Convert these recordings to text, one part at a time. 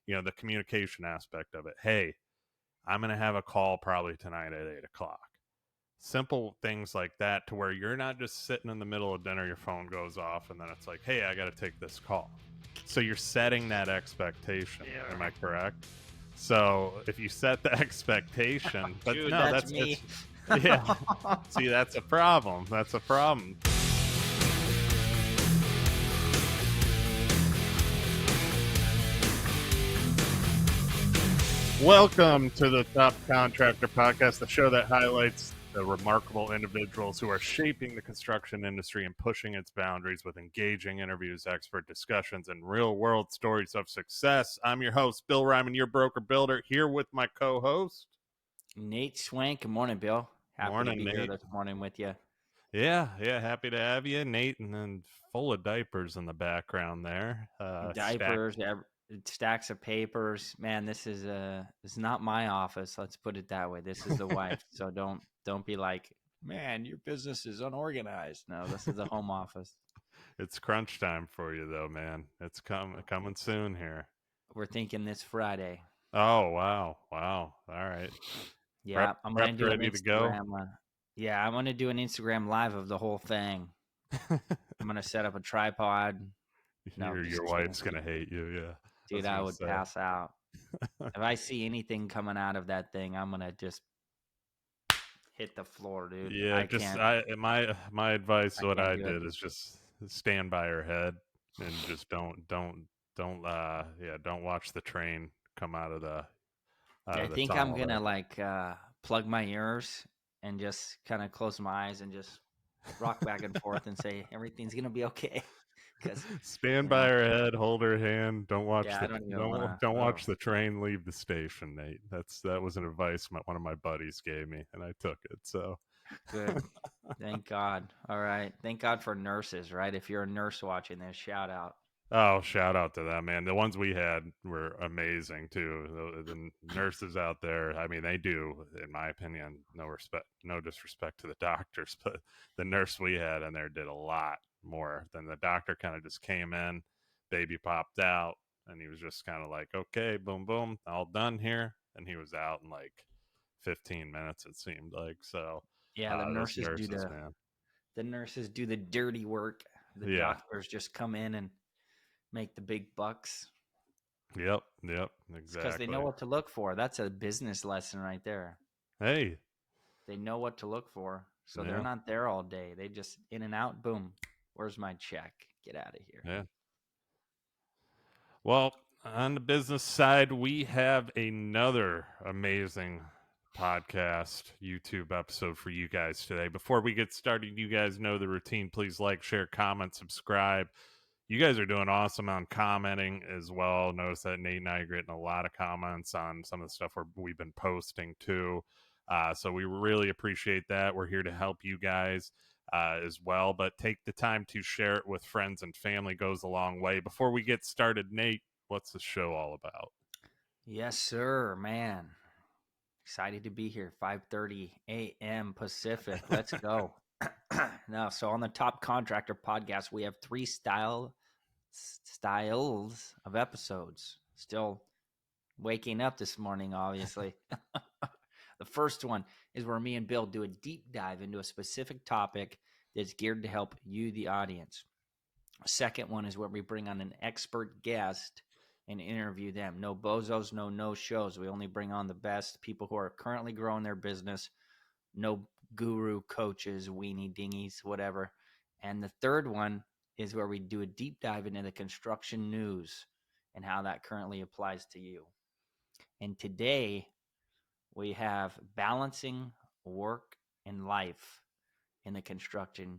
the communication aspect of it. Hey, I'm going to have a call probably tonight at 8 o'clock. Simple things like that, to where you're not just sitting in the middle of dinner, your phone goes off, and then it's like, hey, I got to take this call. So you're setting that expectation. Yeah. Am I correct? So if you set the expectation, but Dude, no, that's me. yeah. See, that's a problem. That's a problem. Welcome to the Top Contractor Podcast, the show that highlights the remarkable individuals who are shaping the construction industry and pushing its boundaries with engaging interviews, expert discussions, and real-world stories of success. I'm your host, Bill Reiman, your broker builder, here with my co-host, Nate Swink. Good morning, Bill. Happy Morning, to be here Nate. this morning with you. Yeah, happy to have you, Nate, and then full of diapers in the background there. Diapers, stacks of papers. Man, this is not my office. Let's put it that way. This is the wife. So don't be like, man, your business is unorganized. No, this is the home office. It's crunch time for you, though, man. It's coming soon here. We're thinking this Friday. Oh, wow. All right. Yeah, I'm gonna do an ready to go. Instagram. Yeah, I'm gonna do an Instagram live of the whole thing. I'm gonna set up a tripod. No, Your wife's gonna hate you, yeah. Dude, I would pass out. If I see anything coming out of that thing, I'm gonna just hit the floor, dude. Yeah, I can't. my advice, I what can't I do it. did is just stand by her head and just don't watch the train come out of the I think I'm tunnel gonna there. plug my ears and just kind of close my eyes and just rock back and forth and say everything's gonna be okay. Because Stand by her head, hold her hand. Don't watch yeah, I don't even don't wanna. don't Oh, watch the train leave the station, Nate. That was an advice one of my buddies gave me, and I took it. So good. Thank God. All right. Thank God for nurses, right? If you're a nurse watching this, shout out. oh, shout out to them, man. The ones we had were amazing too. The nurses out there, I mean, they do, in my opinion, no disrespect to the doctors, but the nurse we had in there did a lot more than the doctor. Kind of just came in, baby popped out, and he was just kind of like, okay, boom, boom, all done here. And he was out in like 15 minutes, it seemed like. So, Yeah, the those nurses do nurses, man. the nurses do the dirty work. The Yeah. doctors just come in and make the big bucks. Yep. It's because they know Exactly. what to look for. That's a business lesson right there. Hey. They know what to look for. So they're Yeah. not there all day. They just in and out, boom. Where's my check? Get out of here. Yeah. Well, on the business side, we have another amazing podcast, YouTube episode for you guys today. Before we get started, you guys know the routine. Please like, share, comment, subscribe. You guys are doing awesome on commenting as well. Notice that Nate and I are getting a lot of comments on some of the stuff we've been posting too. So we really appreciate that. We're here to help you guys as well, but take the time to share it with friends and family, goes a long way. Before we get started, Nate, what's the show all about? Yes, sir, man. Excited to be here. 5:30 a.m. Pacific. Let's go. Now, so on the Top Contractor Podcast, we have three styles of episodes. Still waking up this morning, obviously. The first one is where me and Bill do a deep dive into a specific topic that's geared to help you, the audience. Second one is where we bring on an expert guest and interview them. No bozos, no shows. We only bring on the best people who are currently growing their business. No guru coaches, weenie dingies, whatever. And the third one is where we do a deep dive into the construction news and how that currently applies to you. And today we have balancing work and life in the construction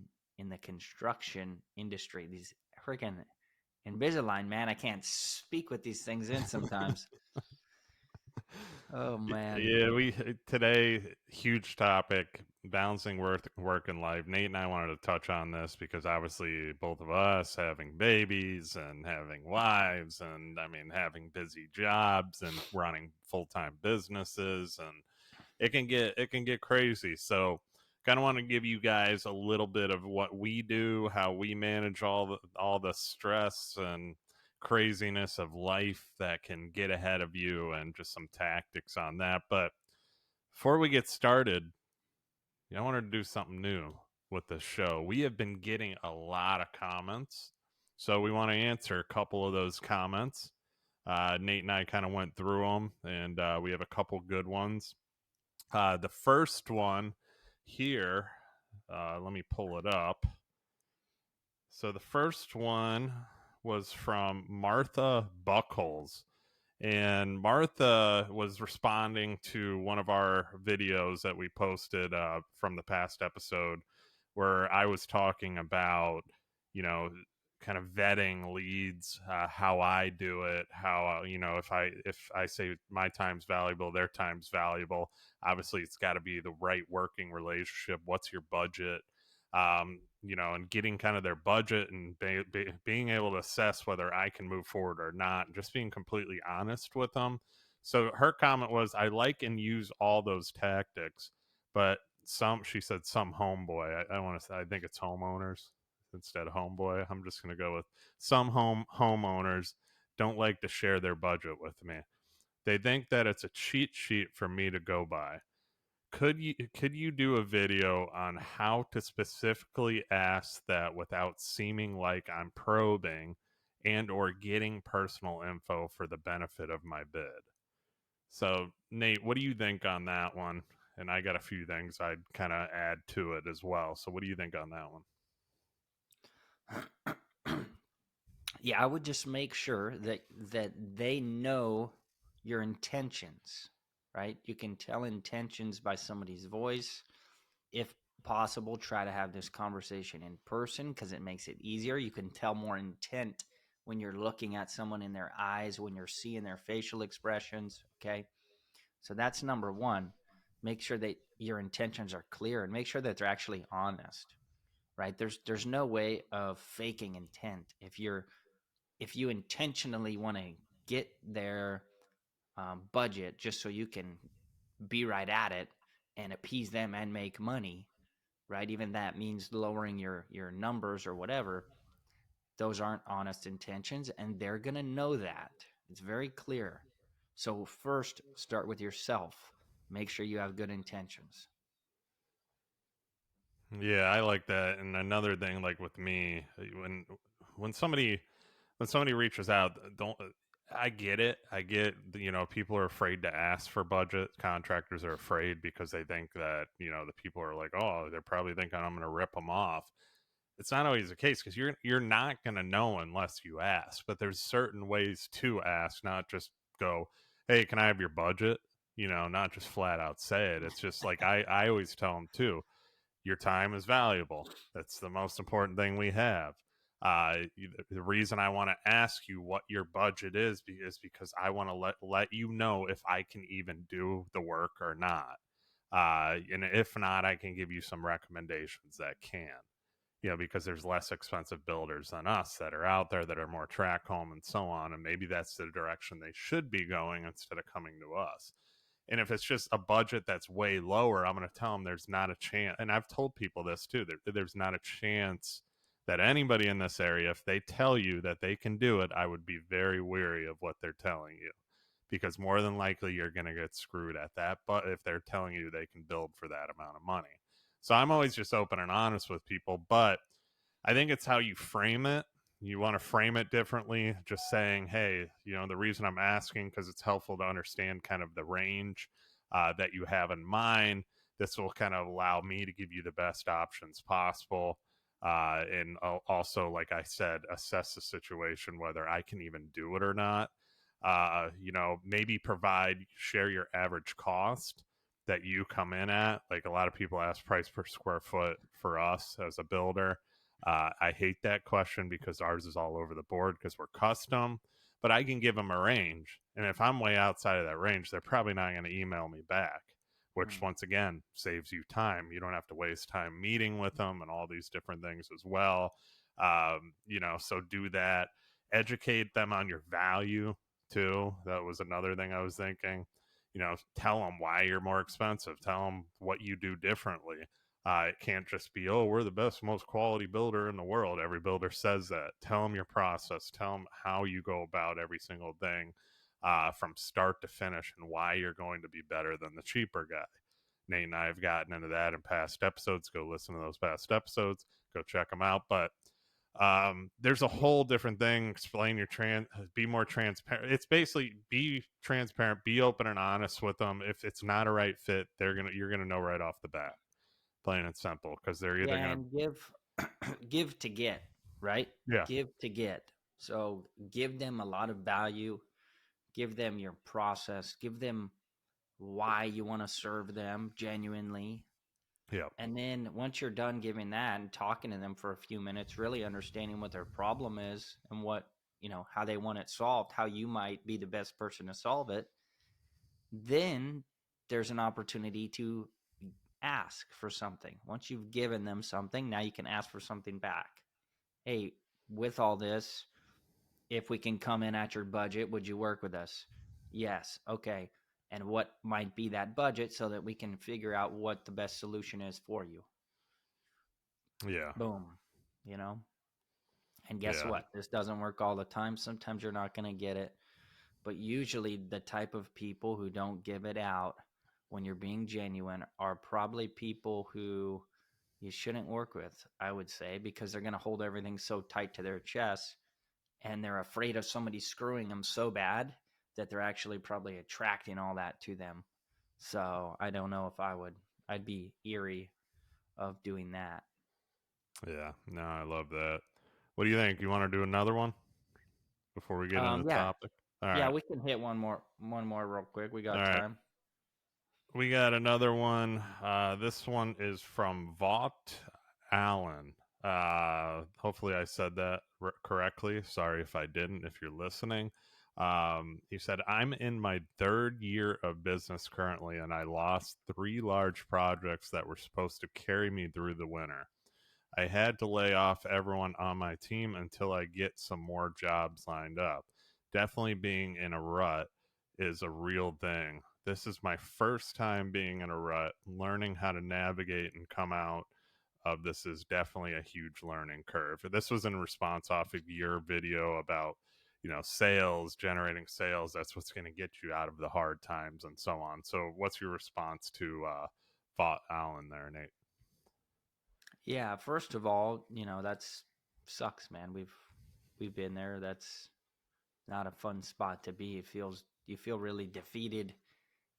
industry. These freaking Invisalign, man, I can't speak with these things in sometimes. Oh man. Yeah, we today, huge topic, balancing work and life. Nate and I wanted to touch on this because obviously both of us having babies and having wives, and I mean having busy jobs and running full-time businesses, and it can get crazy. So kind of want to give you guys a little bit of what we do, how we manage all the stress and craziness of life that can get ahead of you and just some tactics on that. But before we get started, I wanted to do something new with this show. We have been getting a lot of comments, so we want to answer a couple of those comments. Nate and I kind of went through them, and we have a couple good ones. The first one here, let me pull it up. So the first one was from Martha Buckles. And Martha was responding to one of our videos that we posted from the past episode where I was talking about, kind of vetting leads, how I do it, how, if I say my time's valuable, their time's valuable, obviously it's got to be the right working relationship. What's your budget? And getting kind of their budget and being able to assess whether I can move forward or not, and just being completely honest with them. So her comment was, I like and use all those tactics, but she said some homeboy. I want to say, I think it's homeowners instead of homeboy. I'm just going to go with some homeowners don't like to share their budget with me. They think that it's a cheat sheet for me to go by. Could you do a video on how to specifically ask that without seeming like I'm probing and or getting personal info for the benefit of my bid? So, Nate, what do you think on that one? And I got a few things I'd kind of add to it as well. So what do you think on that one? Yeah, I would just make sure that they know your intentions, right? You can tell intentions by somebody's voice. If possible, try to have this conversation in person because it makes it easier. You can tell more intent when you're looking at someone in their eyes, when you're seeing their facial expressions, okay? So that's number one. Make sure that your intentions are clear and make sure that they're actually honest, right? There's no way of faking intent. If you intentionally want to get their budget just so you can be right at it and appease them and make money, right? Even that means lowering your numbers or whatever. Those aren't honest intentions, and they're going to know that. It's very clear. So first, start with yourself. Make sure you have good intentions. Yeah, I like that. And another thing, like with me, when somebody reaches out, don't I get it. I get, people are afraid to ask for budget. Contractors are afraid because they think that, the people are like, oh, they're probably thinking I'm going to rip them off. It's not always the case because you're not going to know unless you ask. But there's certain ways to ask, not just go, hey, can I have your budget? Not just flat out say it. It's just like I always tell them too, your time is valuable. That's the most important thing we have. The reason I want to ask you what your budget is because I want to let you know if I can even do the work or not. And if not, I can give you some recommendations that can. Because there's less expensive builders than us that are out there that are more track home and so on. And maybe that's the direction they should be going instead of coming to us. And if it's just a budget that's way lower, I'm going to tell them there's not a chance. And I've told people this too. There's not a chance that anybody in this area, if they tell you that they can do it, I would be very wary of what they're telling you. Because more than likely you're going to get screwed at that. But if they're telling you they can build for that amount of money. So I'm always just open and honest with people. But I think it's how you frame it. You want to frame it differently, just saying, hey, the reason I'm asking because it's helpful to understand kind of the range that you have in mind. This will kind of allow me to give you the best options possible. And also, like I said, assess the situation, whether I can even do it or not. Maybe share your average cost that you come in at. Like a lot of people ask price per square foot for us as a builder. I hate that question because ours is all over the board because we're custom, but I can give them a range. And if I'm way outside of that range, they're probably not going to email me back, which once again saves you time. You don't have to waste time meeting with them and all these different things as well. So do that. Educate them on your value too. That was another thing I was thinking. Tell them why you're more expensive. Tell them what you do differently. It can't just be, oh, we're the best, most quality builder in the world. Every builder says that. Tell them your process. Tell them how you go about every single thing from start to finish and why you're going to be better than the cheaper guy. Nate and I have gotten into that in past episodes. Go listen to those past episodes. Go check them out. But there's a whole different thing. Explain your be more transparent. It's basically be transparent, be open and honest with them. If it's not a right fit, you're gonna know right off the bat, plain and simple, because they're either Yeah, gonna, and give give to get, right? yeah, Give to get. So give them a lot of value, give them your process, give them why you want to serve them genuinely. yeah, And then once you're done giving that and talking to them for a few minutes, really understanding what their problem is and what, how they want it solved, how you might be the best person to solve it, then there's an opportunity to ask for something. Once you've given them something, now you can ask for something back. Hey, with all this, if we can come in at your budget, would you work with us? Yes. Okay. And what might be that budget so that we can figure out what the best solution is for you? yeah, Boom. You know? And guess yeah, what? This doesn't work all the time. Sometimes you're not going to get it. But usually, the type of people who don't give it out when you're being genuine are probably people who you shouldn't work with, I would say, because they're going to hold everything so tight to their chest and they're afraid of somebody screwing them so bad that they're actually probably attracting all that to them. So I don't know if I'd be eerie of doing that. yeah. No, I love that. What do you think? You want to do another one before we get into the Yeah, topic? All yeah, right, we can hit one more real quick. We all got right. time. We got another one. This one is from Vaught Allen. Hopefully, I said that correctly. Sorry if I didn't, if you're listening. He said, I'm in my third year of business currently, and I lost 3 large projects that were supposed to carry me through the winter. I had to lay off everyone on my team until I get some more jobs lined up. Definitely being in a rut is a real thing. This is my first time being in a rut. Learning how to navigate and come out of this is definitely a huge learning curve. This was in response off of your video about, sales, generating sales. That's what's going to get you out of the hard times and so on. So, what's your response to Vaught Allen there, Nate? Yeah, first of all, that's sucks, man. We've been there. That's not a fun spot to be. You feel really defeated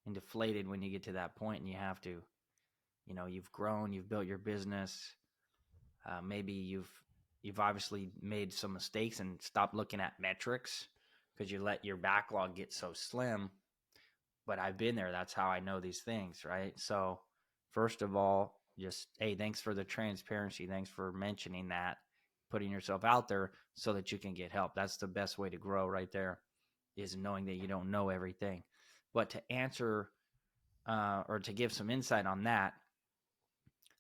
and deflated when you get to that point and you have to, you've grown, you've built your business. Maybe you've obviously made some mistakes and stopped looking at metrics because you let your backlog get so slim. But I've been there. That's how I know these things, right? So, first of all, just hey, thanks for the transparency. Thanks for mentioning that, putting yourself out there so that you can get help. That's the best way to grow, right there, is knowing that you don't know everything. But to answer or to give some insight on that,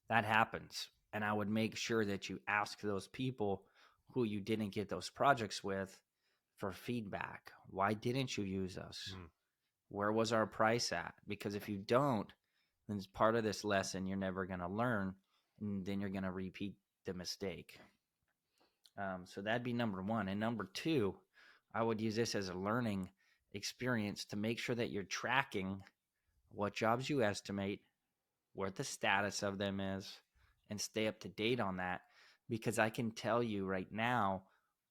that happens. And I would make sure that you ask those people who you didn't get those projects with for feedback. Why didn't you use us? Mm, Where was our price at? Because if you don't, then it's part of this lesson you're never going to learn. And then you're going to repeat the mistake. So that'd be number one. And number two, I would use this as a learning experience to make sure that you're tracking what jobs you estimate, what the status of them is, and stay up to date on that. Because I can tell you right now,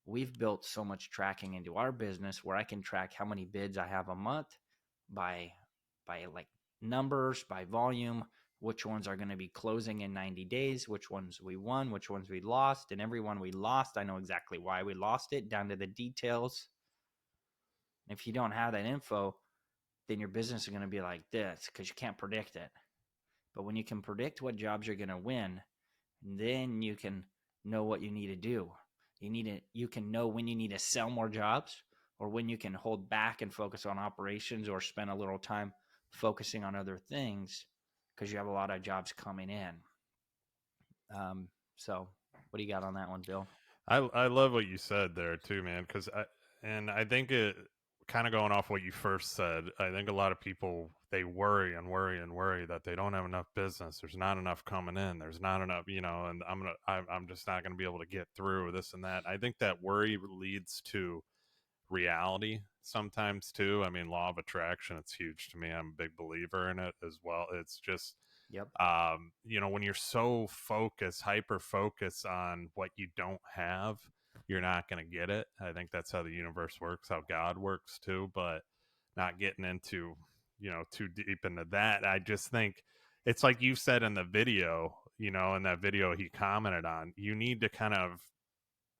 we've built so much tracking into our business where I can track how many bids I have a month by like numbers, by volume, which ones are going to be closing in 90 days, which ones we won, which ones we lost. And every one we lost, I know exactly why we lost it, down to the details. If you don't have that info, then your business is going to be like this because you can't predict it. But when you can predict what jobs you're going to win, then you can know what you need to do. You can know when you need to sell more jobs or when you can hold back and focus on operations or spend a little time focusing on other things because you have a lot of jobs coming in. So what do you got on that one, Bill? I love what you said there too, man. Because I think kind of going off what you first said, I think a lot of people, they worry and worry and worry that they don't have enough business. There's not enough coming in. There's not enough, and I'm just not gonna be able to get through this and that. I think that worry leads to reality sometimes too. I mean, law of attraction, it's huge to me. I'm a big believer in it as well. It's just Yep. when you're so focused, hyper focused on what you don't have, you're not going to get it. I think that's how the universe works, how God works too. But not getting into too deep into that, I just think it's like you said in the video, in that video he commented on, you need to kind of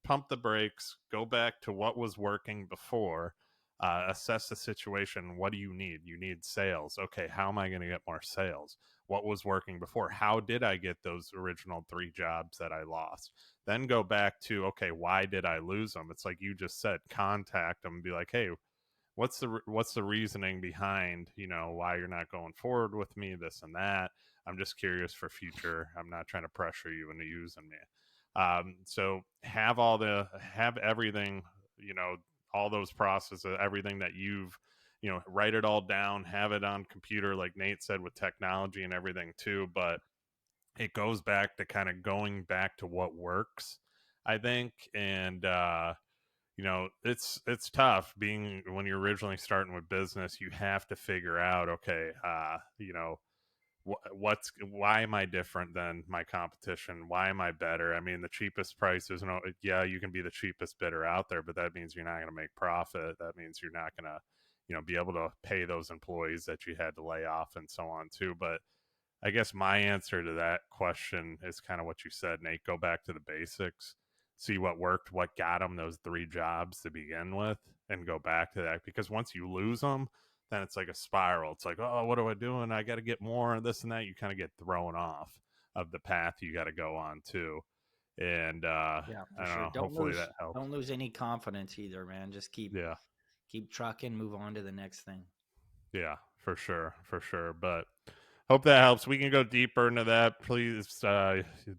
pump the brakes, go back to what was working before, assess the situation. What do you need? You need sales. Okay, how am I going to get more sales? What was working before? How did I get those original 3 jobs that I lost? Then go back to, okay, why did I lose them? It's like you just said, contact them and be like, hey, what's the reasoning behind why you're not going forward with me, this and that. I'm just curious for future. I'm not trying to pressure you into using me. So have everything, all those processes, everything that you've write it all down, have it on computer like Nate said, with technology and everything too. But it goes back to kind of going back to what works, I think. And it's tough being, when you're originally starting with business, you have to figure out, okay, why am I different than my competition? Why am I better? I mean, the cheapest price is no, yeah, you can be the cheapest bidder out there, but that means you're not going to make profit. That means you're not going to, be able to pay those employees that you had to lay off and so on too. But I guess my answer to that question is kind of what you said, Nate. Go back to the basics, see what worked, what got them those 3 jobs to begin with, and go back to that. Because once you lose them, then it's like a spiral. It's like, oh, what am I doing? I got to get more and this and that. You kind of get thrown off of the path you got to go on too. And Yeah, I for don't sure. know. Hopefully that helps. Don't lose any confidence either, man. Just Yeah. keep trucking, move on to the next thing. Yeah, for sure, for sure. But hope that helps. We can go deeper into that. Please,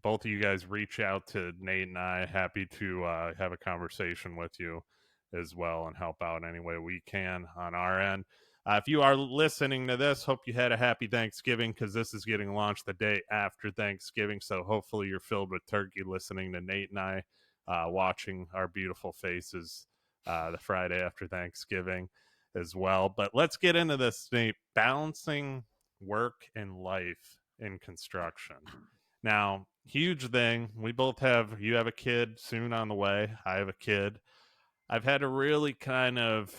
both of you guys reach out to Nate and I. Happy to have a conversation with you as well and help out any way we can on our end. If you are listening to this, hope you had a happy Thanksgiving, because this is getting launched the day after Thanksgiving. So hopefully you're filled with turkey listening to Nate and I, watching our beautiful faces the Friday after Thanksgiving as well. But let's get into this, Nate. Balancing work and life in construction. Now, huge thing. You have a kid soon on the way. I have a kid. I've had to really kind of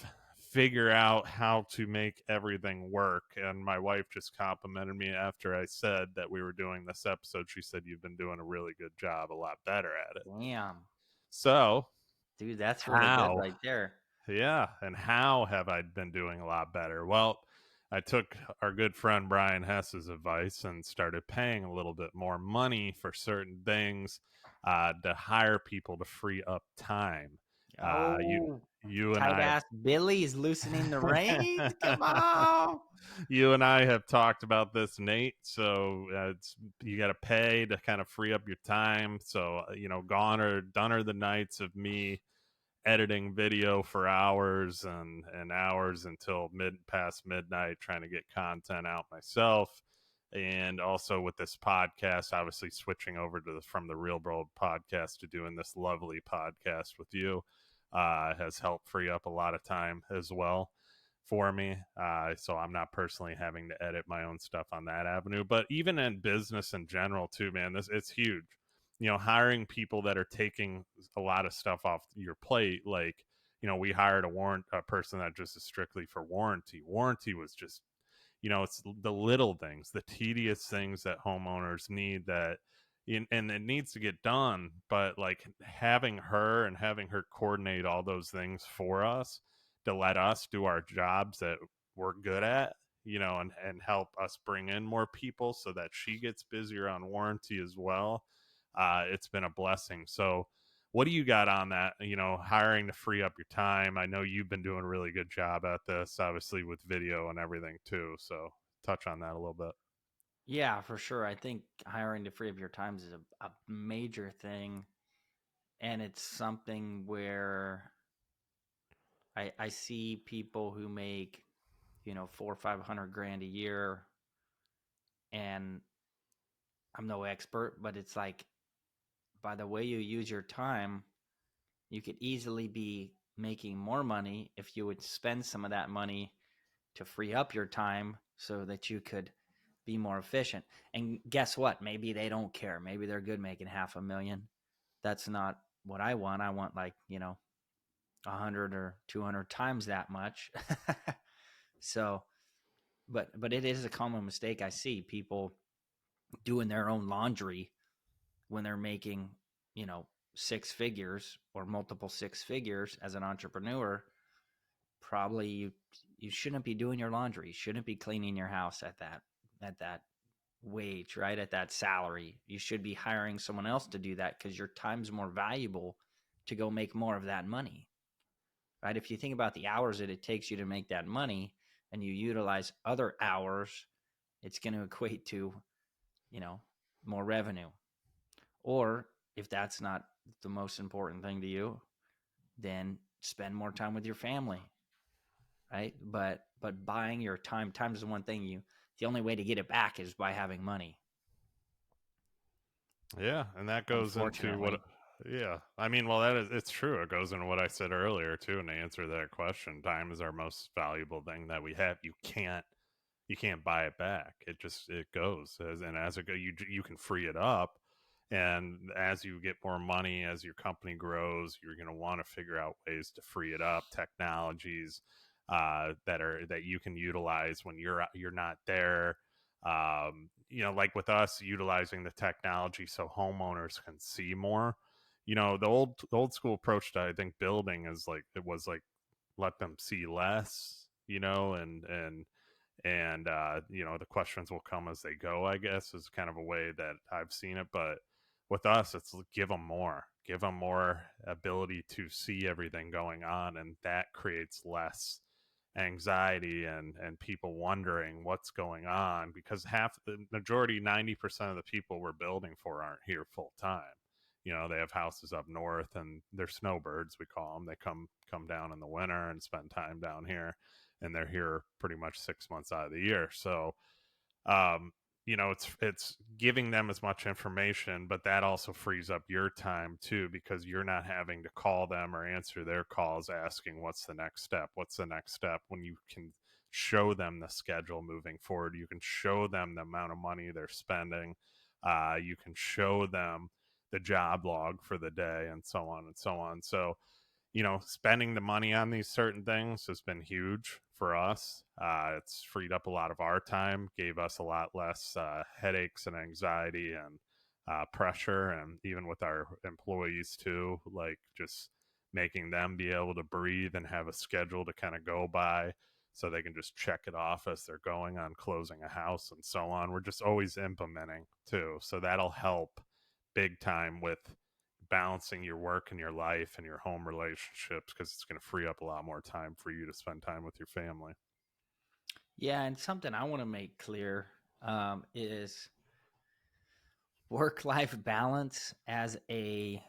figure out how to make everything work. And my wife just complimented me after I said that we were doing this episode. She said, you've been doing a really good job, a lot better at it. Damn. So, Dude, that's really good how? right there. Yeah. And how have I been doing a lot better? Well, I took our good friend Brian Hess's advice and started paying a little bit more money for certain things, to hire people to free up time. Uh, you, Oh, you and tight I ass Billy is loosening the reins. Come on. you and I have talked about this, Nate. So you got to pay to kind of free up your time. So done are the nights of me editing video for hours and hours until past midnight, trying to get content out myself. And also with this podcast, obviously switching over to from the Real World podcast to doing this lovely podcast with you, has helped free up a lot of time as well for me. So I'm not personally having to edit my own stuff on that avenue. But even in business in general too, man, it's huge. Hiring people that are taking a lot of stuff off your plate. Like, we hired a person that just is strictly for warranty. Warranty was just, it's the little things, the tedious things that homeowners need, and it needs to get done. But like having her coordinate all those things for us to let us do our jobs that we're good at, and help us bring in more people so that she gets busier on warranty as well. It's been a blessing. So, what do you got on that? Hiring to free up your time. I know you've been doing a really good job at this, obviously with video and everything too. So, touch on that a little bit. Yeah, for sure. I think hiring to free up your times is a major thing. And it's something where I see people who make, 400 or 500 grand a year, and I'm no expert, but it's like, by the way you use your time, you could easily be making more money if you would spend some of that money to free up your time so that you could be more efficient. And guess what? Maybe they don't care. Maybe they're good making 500,000. That's not what I want. I want, like, 100 or 200 times that much. So, but it is a common mistake. I see people doing their own laundry when they're making, you know, six figures or multiple six figures as an entrepreneur. Probably you shouldn't be doing your laundry. You shouldn't be cleaning your house at that wage, right? At that salary. You should be hiring someone else to do that, because your time's more valuable to go make more of that money. Right? If you think about the hours that it takes you to make that money and you utilize other hours, it's going to equate to, you know, more revenue. Or if that's not the most important thing to you, then spend more time with your family, right? But buying your time is the one thing the only way to get it back is by having money. Yeah, and that goes into what. Unfortunately. Yeah, I mean, well, it's true. It goes into what I said earlier too, and to answer that question, time is our most valuable thing that we have. You can't buy it back. It goes as it go. You can free it up, and as you get more money, as your company grows, you're going to want to figure out ways to free it up. Technologies that you can utilize when you're not there. Like with us, utilizing the technology so homeowners can see more. The old school approach to, I think, building is like it was like let them see less. And the questions will come as they go, I guess, is kind of a way that I've seen it. But with us, it's give them more ability to see everything going on, and that creates less anxiety and people wondering what's going on, because half the majority 90% of the people we're building for aren't here full time. They have houses up north, and they're snowbirds, we call them. They come down in the winter and spend time down here, and they're here pretty much 6 months out of the year. So um it's giving them as much information, but that also frees up your time too, because you're not having to call them or answer their calls asking what's the next step, when you can show them the schedule moving forward. You can show them the amount of money they're spending. You can show them the job log for the day, and so on and so on. So spending the money on these certain things has been huge for us. It's freed up a lot of our time, gave us a lot less headaches and anxiety and pressure, and even with our employees too, like just making them be able to breathe and have a schedule to kind of go by, so they can just check it off as they're going on closing a house and so on. We're just always implementing too. So that'll help big time with balancing your work and your life and your home relationships, because it's going to free up a lot more time for you to spend time with your family. Yeah, and something I want to make clear is work-life balance as a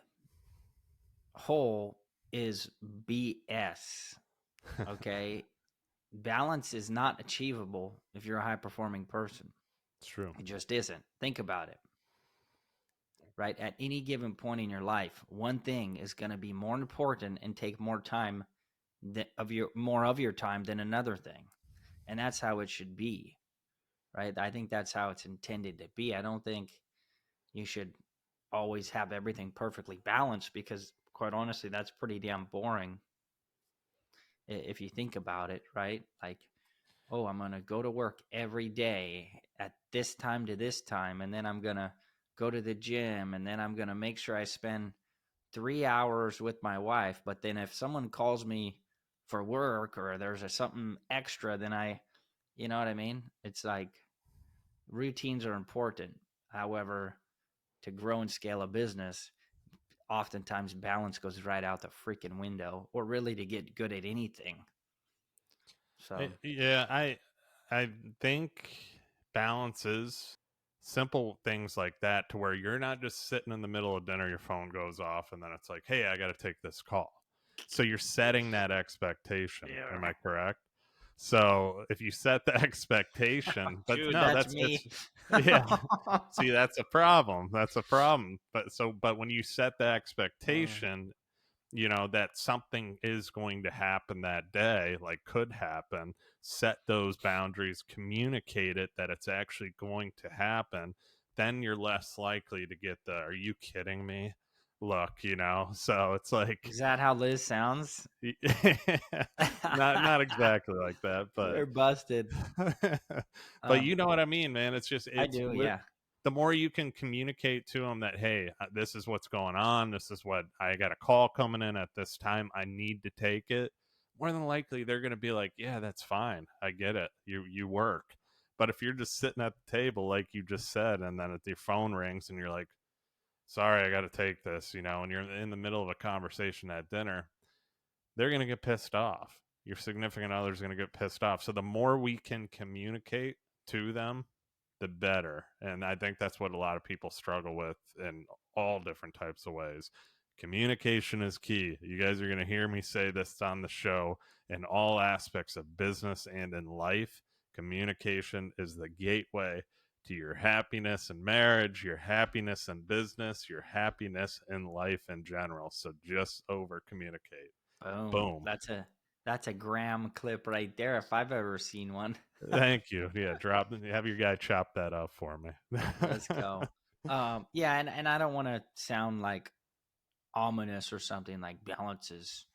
whole is BS. Okay, balance is not achievable if you're a high-performing person. It's true. It just isn't. Think about it. Right? At any given point in your life, one thing is going to be more important and take more time more of your time than another thing. And that's how it should be. Right? I think that's how it's intended to be. I don't think you should always have everything perfectly balanced, because quite honestly, that's pretty damn boring if you think about it, right? Like, oh, I'm going to go to work every day at this time to this time, and then I'm going to go to the gym, and then I'm going to make sure I spend 3 hours with my wife. But then if someone calls me for work or there's something extra, then you know what I mean? It's like routines are important. However, to grow and scale a business, oftentimes balance goes right out the freaking window, or really to get good at anything. So, Yeah, I think balance is simple things like that, to where you're not just sitting in the middle of dinner, your phone goes off, and then it's like, hey, I got to take this call. So you're setting that expectation. Am Yeah. I correct? So if you set the expectation, but Dude, no, that's that's me. it's yeah. See, that's a problem. That's a problem. But when you set the Oh, expectation, that something is going to happen that day, like could happen, set those boundaries, communicate it that it's actually going to happen, then you're less likely to get the "are you kidding me" look, so it's like is that how Liz sounds? not exactly like that, but We're busted. but Um, you know what I mean, man. It's just I do, yeah. the more you can communicate to them that, hey, this is what's going on, this is what I got a call coming in at this time, I need to take it. More than likely, they're going to be like, yeah, that's fine, I get it. You work. But if you're just sitting at the table, like you just said, and then your phone rings and you're like, sorry, I got to take this, and you're in the middle of a conversation at dinner, they're going to get pissed off. Your significant other is going to get pissed off. So the more we can communicate to them, the better. And I think that's what a lot of people struggle with in all different types of ways. Communication is key. You guys are going to hear me say this on the show in all aspects of business and in life. Communication is the gateway to your happiness in marriage, your happiness in business, your happiness in life in general. So just over communicate. Boom. Boom. That's a Graham clip right there if I've ever seen one. Thank you. Yeah, have your guy chop that up for me. Let's go. Yeah, and I don't want to sound like ominous or something like balance is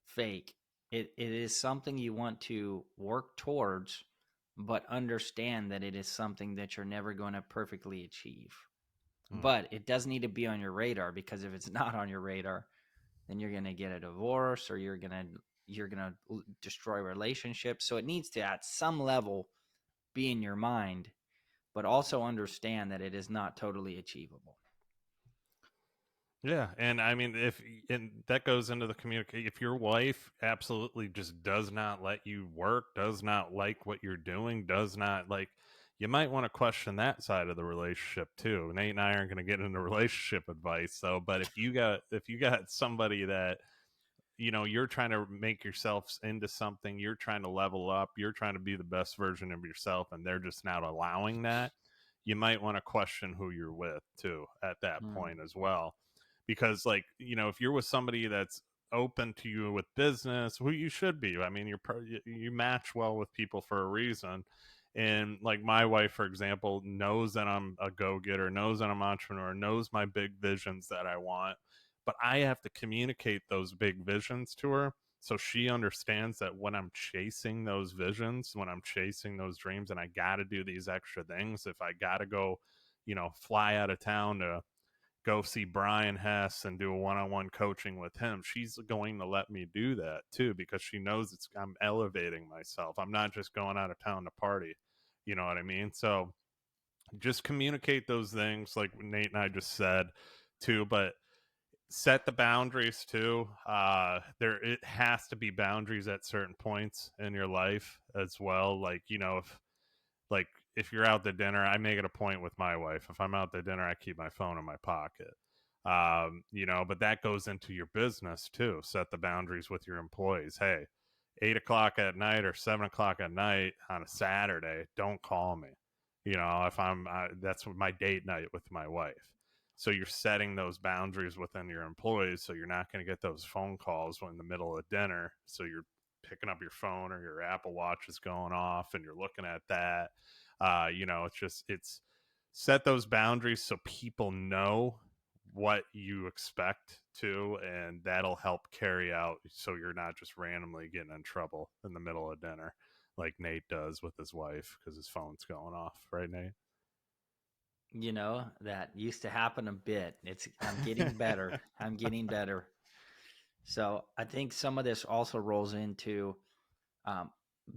fake. It is something you want to work towards, but understand that it is something that you're never going to perfectly achieve. Hmm. But it does need to be on your radar, because if it's not on your radar, then you're going to get a divorce, or you're going to destroy relationships. So it needs to at some level be in your mind, but also understand that it is not totally achievable. Yeah, and I mean, and that goes into the communicate. If your wife absolutely just does not let you work, does not like what you're doing, does not like, you might want to question that side of the relationship too. Nate and I aren't going to get into relationship advice, though. But if you got somebody that you're trying to make yourself into something, you're trying to level up, you're trying to be the best version of yourself, and they're just not allowing that, you might want to question who you're with too at that Mm. point as well. Because like, if you're with somebody that's open to you with business, who you should be, I mean, you match well with people for a reason. And like my wife, for example, knows that I'm a go-getter, knows that I'm an entrepreneur, knows my big visions that I want, but I have to communicate those big visions to her, so she understands that when I'm chasing those visions, when I'm chasing those dreams, and I got to do these extra things, if I got to go, fly out of town to go see Brian Hess and do a one-on-one coaching with him, she's going to let me do that too, because she knows I'm elevating myself. I'm not just going out of town to party. You know what I mean? So just communicate those things like Nate and I just said too, but set the boundaries too. There it has to be boundaries at certain points in your life as well. Like, like if you're out to dinner, I make it a point with my wife. If I'm out to dinner, I keep my phone in my pocket. But that goes into your business too. Set the boundaries with your employees. Hey, 8 o'clock at night or 7 o'clock at night on a Saturday, don't call me. If that's my date night with my wife. So you're setting those boundaries within your employees, so you're not going to get those phone calls in the middle of dinner. So you're picking up your phone or your Apple Watch is going off and you're looking at that. It's set those boundaries so people know what you expect to, and that'll help carry out so you're not just randomly getting in trouble in the middle of dinner like Nate does with his wife because his phone's going off, right, Nate? That used to happen a bit. I'm getting better. I'm getting better. So I think some of this also rolls into um,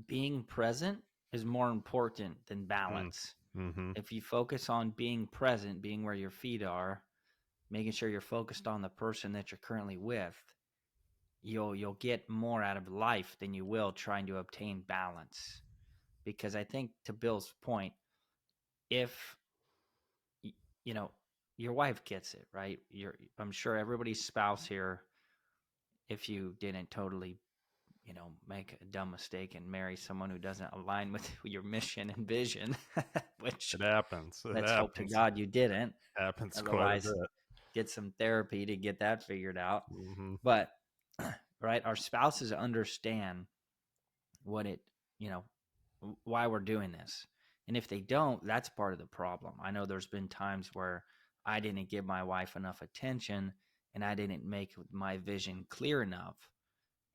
being present is more important than Mm. balance. Mm-hmm. If you focus on being present, being where your feet are, making sure you're focused on the person that you're currently with, you'll get more out of life than you will trying to obtain balance. Because I think, to Bill's point, if y- you know your wife gets it right, I'm sure everybody's spouse here if you didn't totally, make a dumb mistake and marry someone who doesn't align with your mission and vision, which It happens. It let's hope to happens. God you didn't. Happens quite a Otherwise, bit. get some therapy to get that figured out. Hmm. But, right, our spouses understand what it, you know, why we're doing this. And if they don't, that's part of the problem. I know there's been times where I didn't give my wife enough attention and I didn't make my vision clear enough.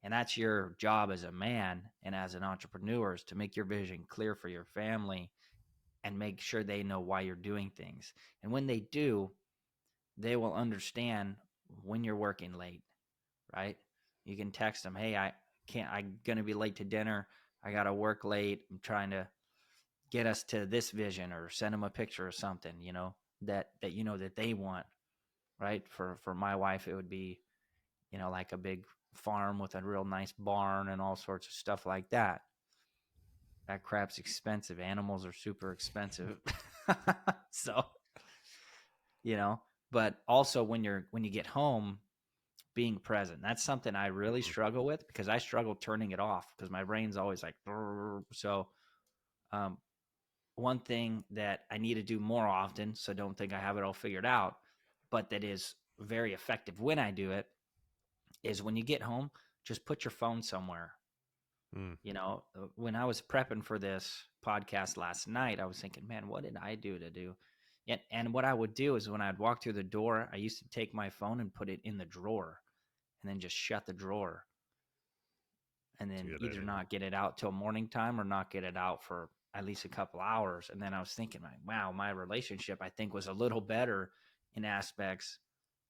And that's your job as a man and as an entrepreneur, is to make your vision clear for your family and make sure they know why you're doing things. And when they do, they will understand when you're working late, right? You can text them, "Hey, I'm going to be late to dinner. I got to work late. I'm trying to get us to this vision," or send them a picture or something, that they want, right? For my wife, it would be, like a big farm with a real nice barn and all sorts of stuff like that. That crap's expensive. Animals are super expensive. So, you know, but also when you get home, being present. That's something I really struggle with, because I struggle turning it off because my brain's always like, "Brrr." So, um, one thing that I need to do more often, so don't think I have it all figured out, but that is very effective when I do it, is when you get home, just put your phone somewhere. Mm. When I was prepping for this podcast last night, I was thinking, man, what did I do to do? And what I would do is when I'd walk through the door, I used to take my phone and put it in the drawer and then just shut the drawer, and That's a then good either idea. not get it out till morning time or not get it out for at least a couple hours. And then I was thinking, like, wow, my relationship, I think, was a little better in aspects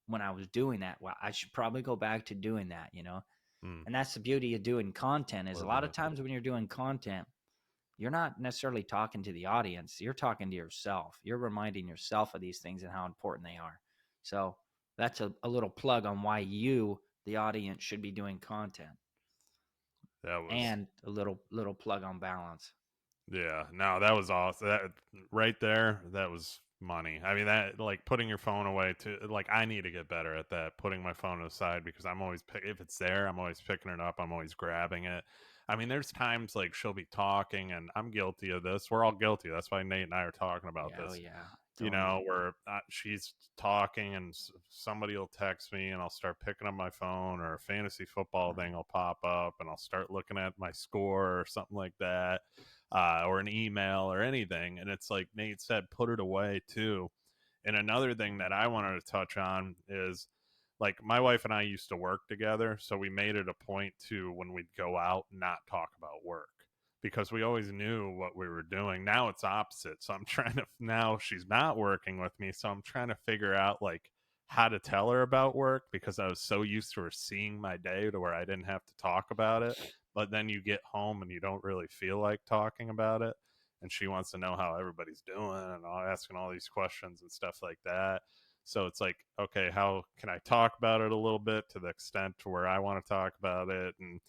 when I was doing that. Well, I should probably go back to doing that. Mm. And that's the beauty of doing content, is a Love lot of that. times when you're doing content, you're not necessarily talking to the audience. You're talking to yourself. You're reminding yourself of these things and how important they are. So that's a little plug on why you, the audience, should be doing content, That was, and a little plug on balance. yeah, no, that was awesome. That right there, that was money. I mean, that, like, putting your phone away, to like, I need to get better at that, putting my phone aside, because I'm always if it's there, I'm always picking it up. I'm always grabbing it. I mean, there's times like she'll be talking, and I'm guilty of this. We're all guilty. That's why Nate and I are talking about Yeah, oh this. yeah, totally. Where she's talking and somebody will text me and I'll start picking up my phone, or a fantasy football thing will pop up and I'll start looking at my score or something like that, or an email or anything. And it's like Nate said, put it away too. And another thing that I wanted to touch on is, like, my wife and I used to work together. So we made it a point to, when we'd go out, not talk about work, because we always knew what we were doing. Now it's opposite. So I'm trying to, now she's not working with me. So I'm trying to figure out, like, how to tell her about work, because I was so used to her seeing my day to where I didn't have to talk about it. But then you get home and you don't really feel like talking about it. And she wants to know how everybody's doing and asking all these questions and stuff like that. So it's like, okay, how can I talk about it a little bit to the extent to where I want to talk about it? And,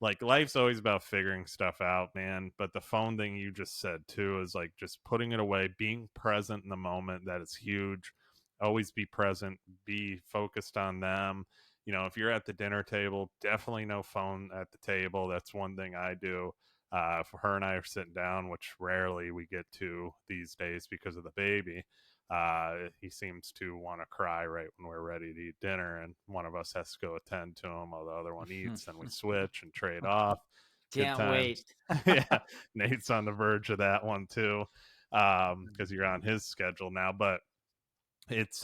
like, life's always about figuring stuff out, man. But the phone thing you just said too is, like, just putting it away, being present in the moment. That is huge. Always be present, be focused on them. If you're at the dinner table, definitely no phone at the table. That's one thing I do. If her and I are sitting down, which rarely we get to these days because of the baby, he seems to want to cry right when we're ready to eat dinner, and one of us has to go attend to him while the other one eats, and we switch and trade off. Good Can't wait. times. Yeah, Nate's on the verge of that one too, because you're on his schedule now. But it's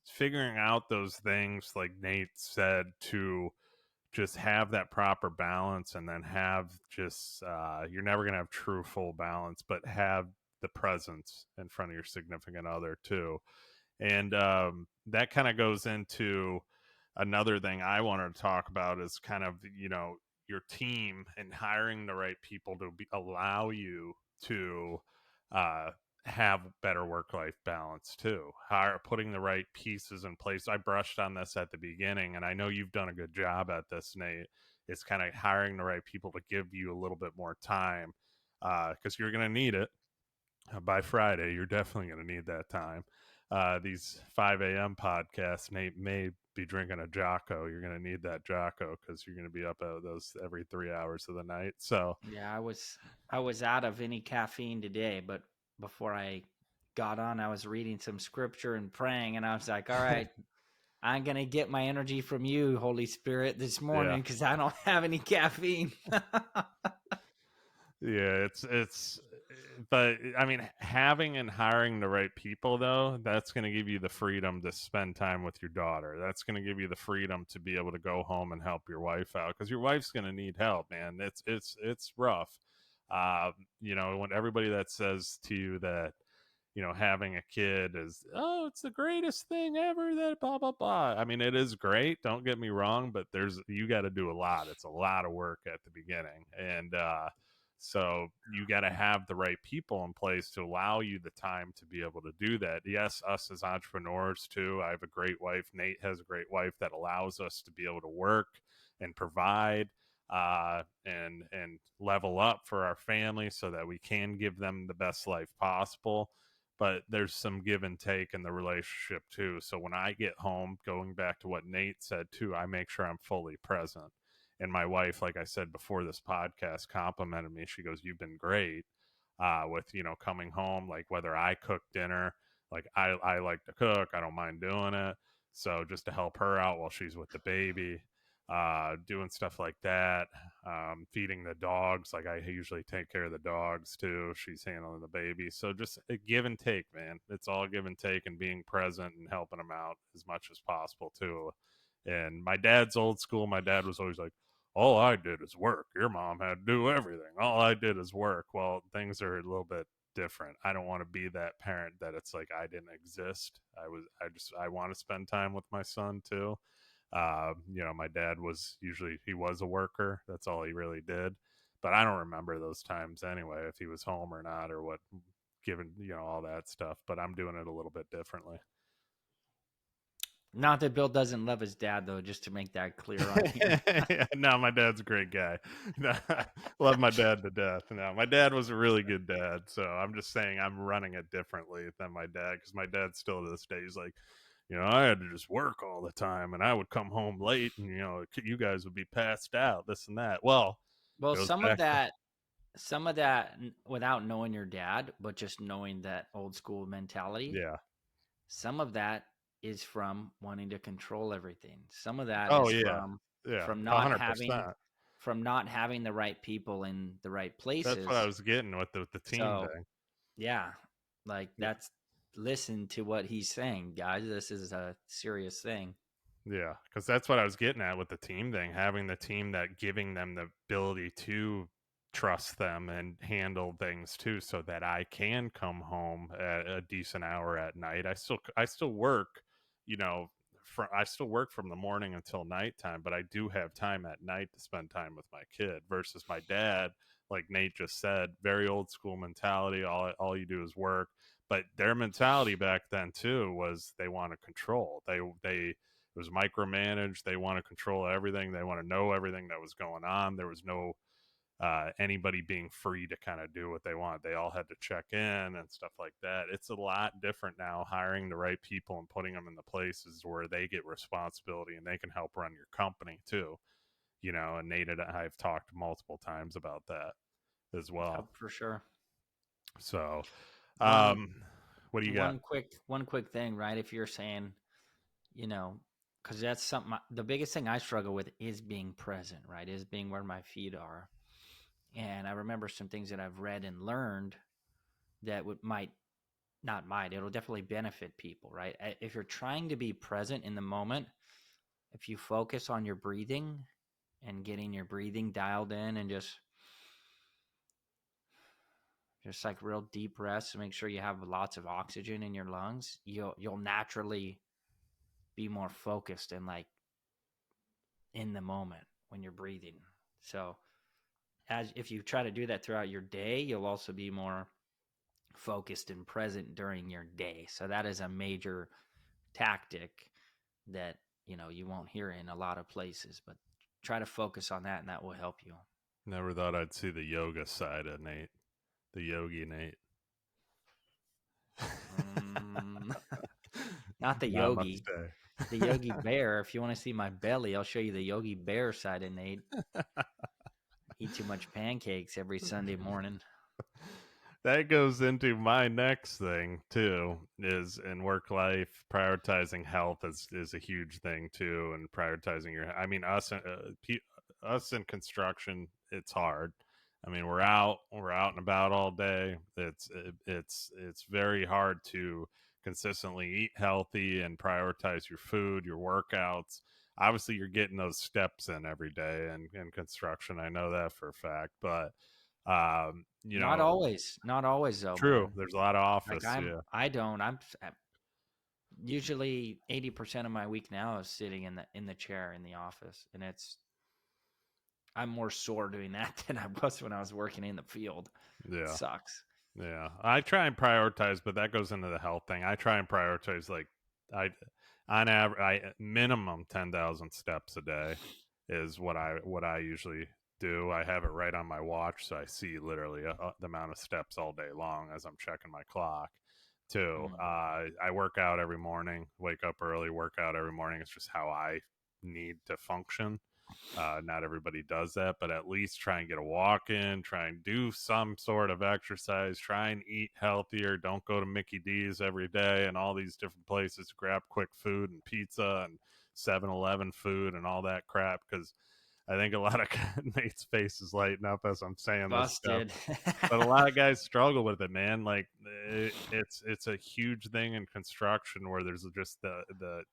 figuring out those things, like Nate said, to just have that proper balance, and then have just you're never going to have true full balance, but have the presence in front of your significant other too. And that kind of goes into another thing I wanted to talk about, is kind of, your team, and hiring the right people to allow you to uh, have better work-life balance too. Putting the right pieces in place. I brushed on this at the beginning, and I know you've done a good job at this, Nate. It's kind of hiring the right people to give you a little bit more time, because you're going to need it by Friday. You're definitely going to need that time. These 5 a.m. podcasts, Nate may be drinking a Jocko. You're going to need that Jocko because you're going to be up at those every 3 hours of the night. So Yeah, I was out of any caffeine today, but before I got on, I was reading some scripture and praying, and I was like, all right, I'm going to get my energy from you, Holy Spirit, this yeah. morning because I don't have any caffeine. Yeah, but I mean, having and hiring the right people, though, that's going to give you the freedom to spend time with your daughter. That's going to give you the freedom to be able to go home and help your wife out because your wife's going to need help, man. It's rough. When everybody that says to you that, having a kid is, oh, it's the greatest thing ever, that blah, blah, blah. I mean, it is great. Don't get me wrong, but you got to do a lot. It's a lot of work at the beginning. And, so you got to have the right people in place to allow you the time to be able to do that. Yes, us as entrepreneurs too. I have a great wife. Nate has a great wife that allows us to be able to work and provide and level up for our family so that we can give them the best life possible. But there's some give and take in the relationship too. So when I get home, going back to what Nate said too, I make sure I'm fully present. And my wife, like I said before this podcast, complimented me. She goes, "You've been great with coming home. Like whether I cook dinner, like I like to cook. I don't mind doing it. So just to help her out while she's with the baby, doing stuff like that, feeding the dogs. Like I usually take care of the dogs too. She's handling the baby. So just a give and take, man. It's all give and take and being present and helping them out as much as possible too. And my dad's old school. My dad was always like, all I did is work. Your mom had to do everything. All I did is work. Well, things are a little bit different. I don't want to be that parent that it's like I didn't exist. I want to spend time with my son too. My dad he was a worker. That's all he really did. But I don't remember those times anyway, if he was home or not or what, given, all that stuff. But I'm doing it a little bit differently. Not that Bill doesn't love his dad, though, just to make that clear on here. No, my dad's a great guy. Love my dad to death. No, my dad was a really good dad. So I'm just saying I'm running it differently than my dad because my dad still to this day, he's like, I had to just work all the time and I would come home late and, you guys would be passed out, this and that. Well, Well, goes some of back to, that, without knowing your dad, but just knowing that old school mentality, yeah. some of that is from wanting to control everything. Some of that Oh, is yeah. from Yeah. from not having 100%. from not having the right people in the right That's what I places. was getting with the team So, thing. yeah, like that's listen to what he's saying, guys. This is a serious thing. Yeah, because that's what I was getting at with the team thing, having the team that giving them the ability to trust them and handle things too, so that I can come home at a decent hour at night. I still work, I still work from the morning until nighttime, but I do have time at night to spend time with my kid versus my dad, like Nate just said, very old school mentality. All you do is work. But their mentality back then too was they want to control. They it was micromanaged. They want to control everything. They want to know everything that was going on. There was no anybody being free to kind of do what they want. They all had to check in and stuff like that. It's a lot different now, hiring the right people and putting them in the places where they get responsibility and they can help run your company too. And Nate and I have talked multiple times about that as Yep, well. for sure. So, One what do you got? one quick thing, right? If you're saying, because that's something. The biggest thing I struggle with is being present, right? Is being where my feet are. And I remember some things that I've read and learned that might not might it'll definitely benefit people, right? If you're trying to be present in the moment, if you focus on your breathing and getting your breathing dialed in and just like real deep breaths to make sure you have lots of oxygen in your lungs, you'll naturally be more focused and like in the moment when you're breathing. So as if you try to do that throughout your day, you'll also be more focused and present during your day. So that is a major tactic that you won't hear in a lot of places, but try to focus on that and that will help you. Never thought I'd see the yoga side of Nate, the yogi Nate. Not the Namaste. yogi. The Yogi Bear. If you want to see my belly, I'll show you the Yogi Bear side of Nate. Eat too much pancakes every Sunday morning. That goes into my next thing too, is in work life, prioritizing health is a huge thing too, and prioritizing your, I mean, us in construction, it's hard. I mean, we're out and about all day. It's very hard to consistently eat healthy and prioritize your food, your workouts. Obviously, you're getting those steps in every day in construction. I know that for a fact, but you Not know, always. Not always though, true. man. There's a lot of Like office. Yeah. I don't. I'm usually 80% of my week now is sitting in the chair in the office, and I'm more sore doing that than I was when I was working in the field. It Yeah. sucks. Yeah. I try and prioritize, but that goes into the health thing. I try and prioritize like I on average I minimum 10,000 steps a day is what I usually do. I have it right on my watch, so I see literally the amount of steps all day long as I'm checking my clock. Too. Mm. I work out every morning. Wake up early, work out every morning. It's just how I need to function. Not everybody does that, but at least try and get a walk in, try and do some sort of exercise, try and eat healthier. Don't go to Mickey D's every day and all these different places to grab quick food and pizza and 7-Eleven food and all that crap. Because I think a lot of Nate's face is lighting up as I'm saying this stuff. Busted. But a lot of guys struggle with it, man. Like it's a huge thing in construction where there's just the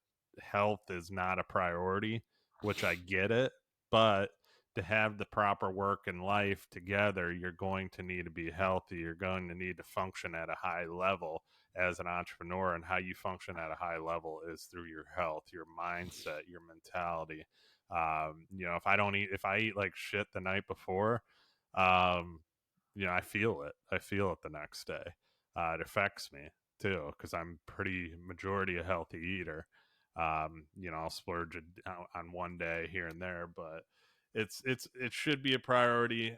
health is not a priority, which I get it, but to have the proper work and life together, you're going to need to be healthy. You're going to need to function at a high level as an entrepreneur, and how you function at a high level is through your health, your mindset, your mentality. If I eat like shit the night before, um, I feel it. I feel it the next day. It affects me too because I'm pretty majority a healthy eater. I'll splurge on one day here and there, but it should be a priority.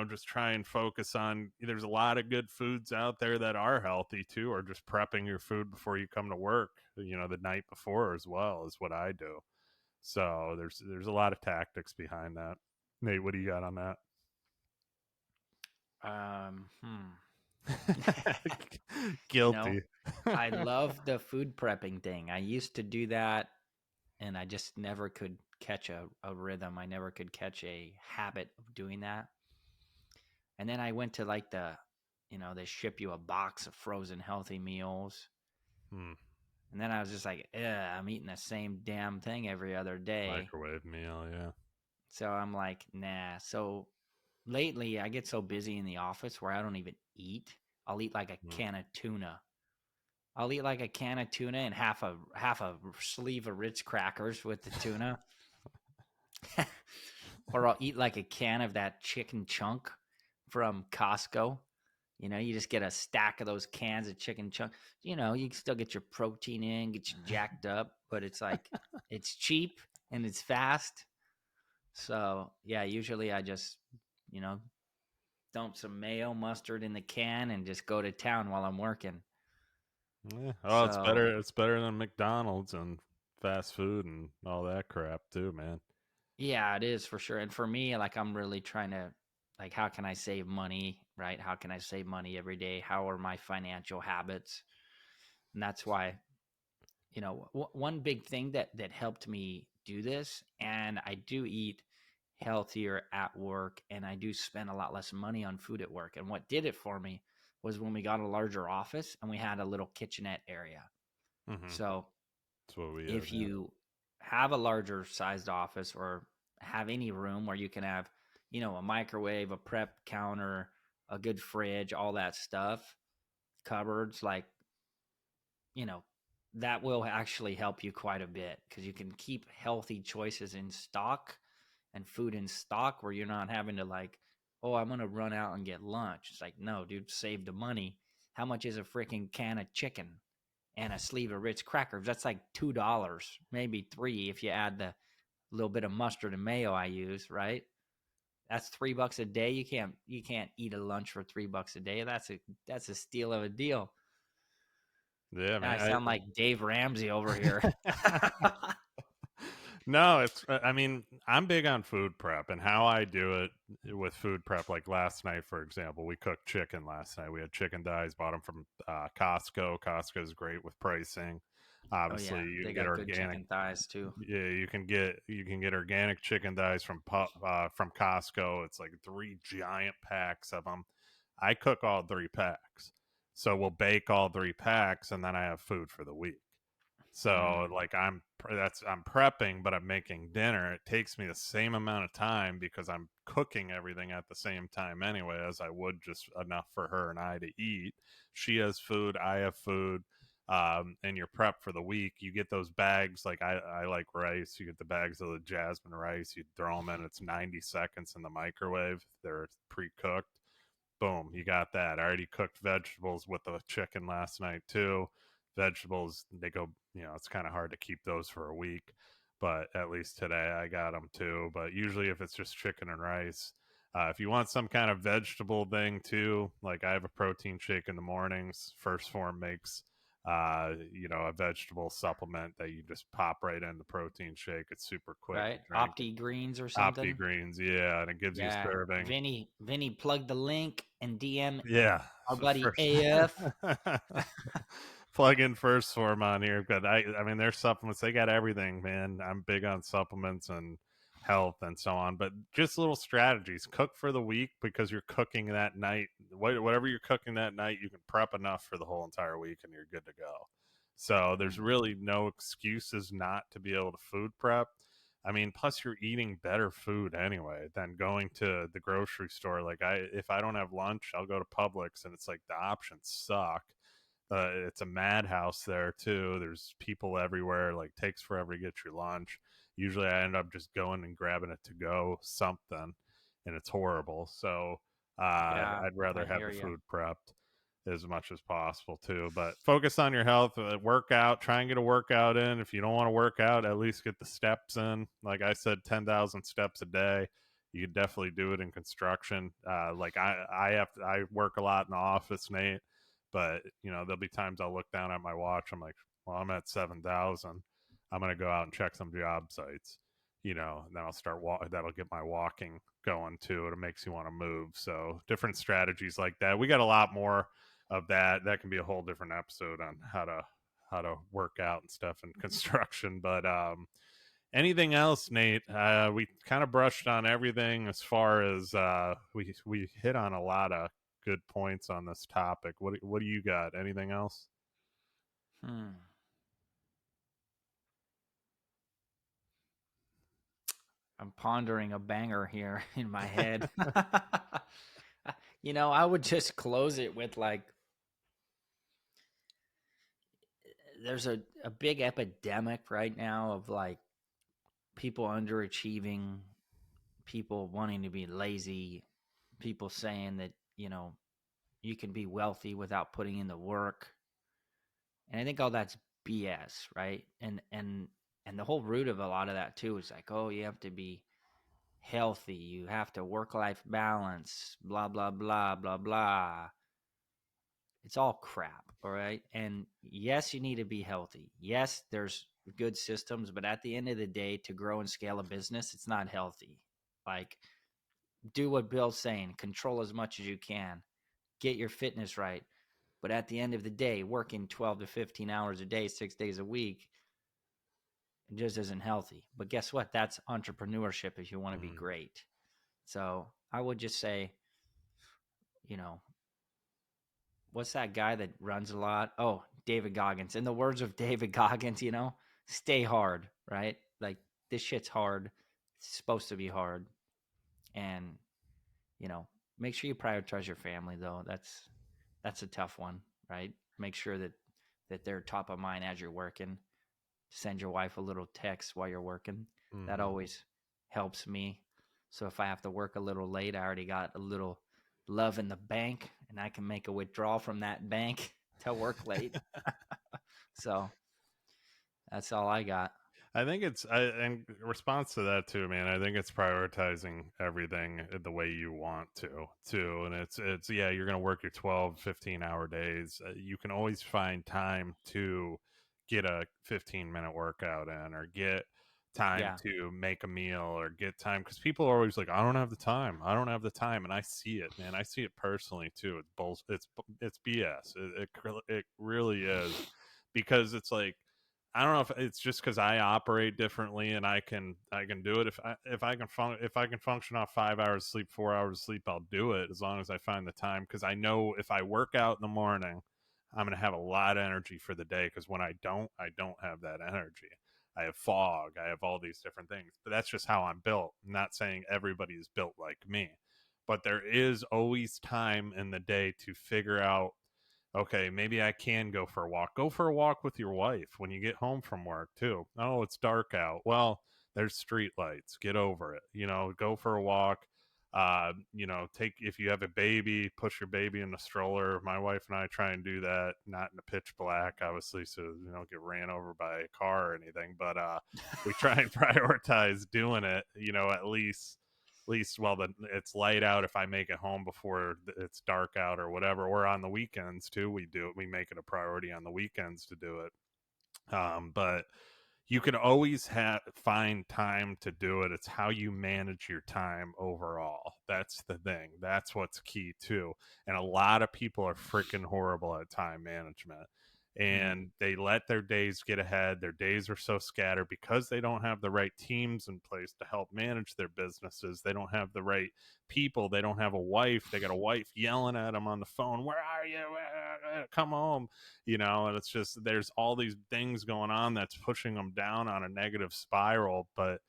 Just try and focus on. There's a lot of good foods out there that are healthy too, or just prepping your food before you come to work. The night before as well is what I do. So there's a lot of tactics behind that. Nate, what do you got on that? Hmm. You know, Guilty. I love the food prepping thing. I used to do that, and I just never could catch a rhythm. I never could catch a habit of doing that. And then I went to like they ship you a box of frozen healthy meals. Hmm. And then I was just like, I'm eating the same damn thing every other day. Microwave meal, yeah. So I'm like, nah. So lately, I get so busy in the office where I don't even eat. I'll eat like a Hmm. can of tuna. I'll eat like a can of tuna and half a sleeve of Ritz crackers with the tuna. Or I'll eat like a can of that chicken chunk from Costco. You just get a stack of those cans of chicken chunk. You can still get your protein in, get you jacked up, but it's like it's cheap and it's fast. So yeah, usually I just, you know, dump some mayo, mustard in the can and just go to town while I'm working. Yeah. Oh, it's So better. It's better than McDonald's and fast food and all that crap too, man. yeah, it is for sure. And for me, like I'm really trying to like how can I save money, right? How can I save money every day? How are my financial habits? And that's why, one big thing that helped me do this, and I do eat healthier at work and I do spend a lot less money on food at work. And what did it for me was when we got a larger office and we had a little kitchenette area. Mm-hmm. So That's what we have. if Yeah. you have a larger sized office or have any room where you can have, a microwave, a prep counter, a good fridge, all that stuff, cupboards, like, you know, that will actually help you quite a bit because you can keep healthy choices in stock and food in stock where you're not having to like, oh, I'm going to run out and get lunch. It's like, no, dude, save the money. How much is a freaking can of chicken and a sleeve of Ritz crackers? That's like $2, maybe three if you add the little bit of mustard and mayo I use, right? That's $3 a day. You can't eat a lunch for $3 a day. That's a steal of a deal. Yeah, Now I man. sound like Dave Ramsey over here. No, it's, I mean, I'm big on food prep and how I do it with food prep. Like last night, for example, we cooked chicken last night. We had chicken thighs, bought them from Costco. Costco is great with pricing. Oh Obviously, yeah, you they can get got good organic. chicken thighs too. Yeah, you can get organic chicken thighs from Costco. It's like 3 giant packs of them. I cook all 3 packs, so we'll bake all 3 packs, and then I have food for the week. So Mm, like I'm prepping, but I'm making dinner. It takes me the same amount of time because I'm cooking everything at the same time anyway, as I would just enough for her and I to eat. She has food, I have food. And you're prepped for the week. You get those bags, like I like rice. You get the bags of the jasmine rice. You throw them in. It's 90 seconds in the microwave. They're pre-cooked. Boom, you got that. I already cooked vegetables with the chicken last night too. Vegetables, they go, it's kind of hard to keep those for a week, but at least today I got them too. But usually, if it's just chicken and rice, if you want some kind of vegetable thing too, like I have a protein shake in the mornings. First Form makes a vegetable supplement that you just pop right in the protein shake. It's super quick to right? drink. Opti Greens or Opti something. Greens, yeah, and it gives you a Yeah, serving. Vinny, plug the link and DM Yeah, our buddy first. AF. Plug in First Form on here, but I mean, their supplements, they got everything, man. I'm big on supplements and health and so on, but just little strategies. Cook for the week because you're cooking that night. Whatever you're cooking that night, you can prep enough for the whole entire week, and you're good to go. So there's Mm, really no excuses not to be able to food prep. I mean, plus you're eating better food anyway than going to the grocery store. Like if I don't have lunch, I'll go to Publix, and it's like the options suck. It's a madhouse there too. There's people everywhere. Like takes forever to get your lunch. Usually, I end up just going and grabbing it to go something, and it's horrible. So yeah, I'd rather I have hear the you. food prepped as much as possible too. But focus on your health. Work out. Try and get a workout in. If you don't want to work out, at least get the steps in. Like I said, 10,000 steps a day. You could definitely do it in construction. Like I work a lot in the office, Nate. But there'll be times I'll look down at my watch. I'm like, well, I'm at 7,000. I'm gonna go out and check some job sites. And then I'll start that'll get my walking going too. It makes you want to move. So different strategies like that. We got a lot more of that. That can be a whole different episode on how to work out and stuff in construction. But anything else, Nate? We kind of brushed on everything as far as we hit on a lot of good points on this topic. What do you got? Anything else? Hmm. I'm pondering a banger here in my head. I would just close it with like, there's a big epidemic right now of like people underachieving, people wanting to be lazy, people saying that, you can be wealthy without putting in the work. And I think all that's BS, right? And the whole root of a lot of that too is like, oh, you have to be healthy, you have to work life balance, blah blah blah blah blah. It's all crap, all right? And yes, you need to be healthy. Yes, there's good systems, but at the end of the day, to grow and scale a business, it's not healthy. Like, do what Bill's saying, control as much as you can, get your fitness right. But at the end of the day, working 12 to 15 hours a day, 6 days a week, it just isn't healthy. But guess what? That's entrepreneurship if you want to be Mm. great. So I would just say, you know, what's that guy that runs a lot? Oh, David Goggins. In the words of David Goggins, stay hard, right? Like, this shit's hard. It's supposed to be hard. And, you know, make sure you prioritize your family though. That's a tough one, right? Make sure that they're top of mind as you're working. Send your wife a little text while you're working. That Mm-hmm. always helps me. So if I have to work a little late, I already got a little love in the bank and I can make a withdrawal from that bank to work late. So that's all I got. I think in response to that too, man. I think it's prioritizing everything the way you want to, too. And it's yeah, you're gonna work your 12, 15-hour days. You can always find time to get a 15-minute workout in, or get time Yeah. to make a meal, or get time, because people are always like, I don't have the time. I don't have the time, and I see it, man. I see it personally too. It's bull. It's BS. It really is, because it's like, I don't know if it's just because I operate differently, and I can do it. If I can function off 5 hours sleep, 4 hours sleep, I'll do it, as long as I find the time. Because I know if I work out in the morning, I'm gonna have a lot of energy for the day. Because when I don't have that energy. I have fog. I have all these different things. But that's just how I'm built. I'm not saying everybody is built like me, but there is always time in the day to figure out, okay, maybe I can go for a walk. Go for a walk with your wife when you get home from work too. Oh, it's dark out. Well, there's street lights. Get over it. Go for a walk. Take, if you have a baby, push your baby in the stroller. My wife and I try and do that, not in the pitch black, obviously, so you don't get ran over by a car or anything. But we try and prioritize doing it. At least while it's light out, if I make it home before it's dark out or whatever, or on the weekends too, we make it a priority on the weekends to do it. But you can always find time to do it. It's how you manage your time overall. That's the thing. That's what's key too. And a lot of people are freaking horrible at time management, and they let their days get ahead. Their days are so scattered because they don't have the right teams in place to help manage their businesses. They don't have the right people. They don't have a wife. They got a wife yelling at them on the phone, where are you? Come home. And it's just, there's all these things going on that's pushing them down on a negative spiral. But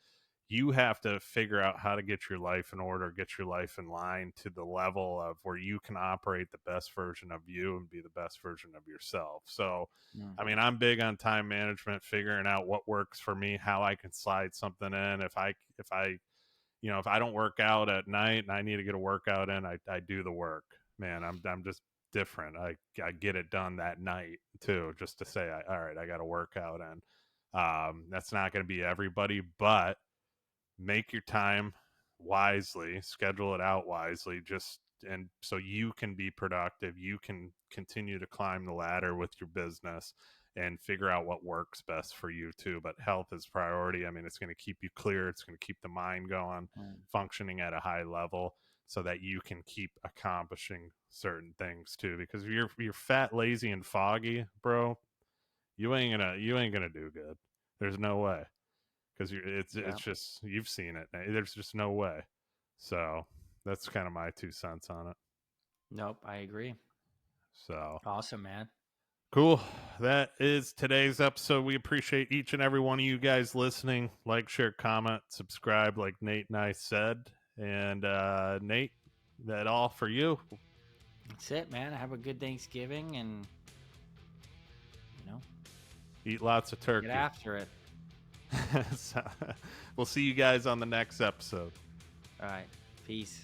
you have to figure out how to get your life in order, get your life in line to the level of where you can operate the best version of you and be the best version of yourself. So, I mean, I'm big on time management, figuring out what works for me, how I can slide something in. If I don't work out at night and I need to get a workout in, I do the work, man. I'm just different. I get it done that night too, just to say, all right, I got a workout in. That's not going to be everybody, but make your time wisely, schedule it out wisely, and so you can be productive, you can continue to climb the ladder with your business, and figure out what works best for you too. But health is priority. I mean, it's going to keep you clear, it's going to keep the mind going, functioning at a high level, so that you can keep accomplishing certain things too. Because if you're fat, lazy, and foggy, bro, you ain't gonna do good. There's no way, because it's just, you've seen it. There's just no way. So that's kind of my 2 cents on it. Nope, I agree. So Awesome, man. cool. That is today's episode. We appreciate each and every one of you guys listening. Like, share, comment, subscribe, like Nate and I said. And Nate, that all for you. That's it, man. Have a good Thanksgiving, and Eat lots of turkey. get after it. So, we'll see you guys on the next episode. All right. Peace.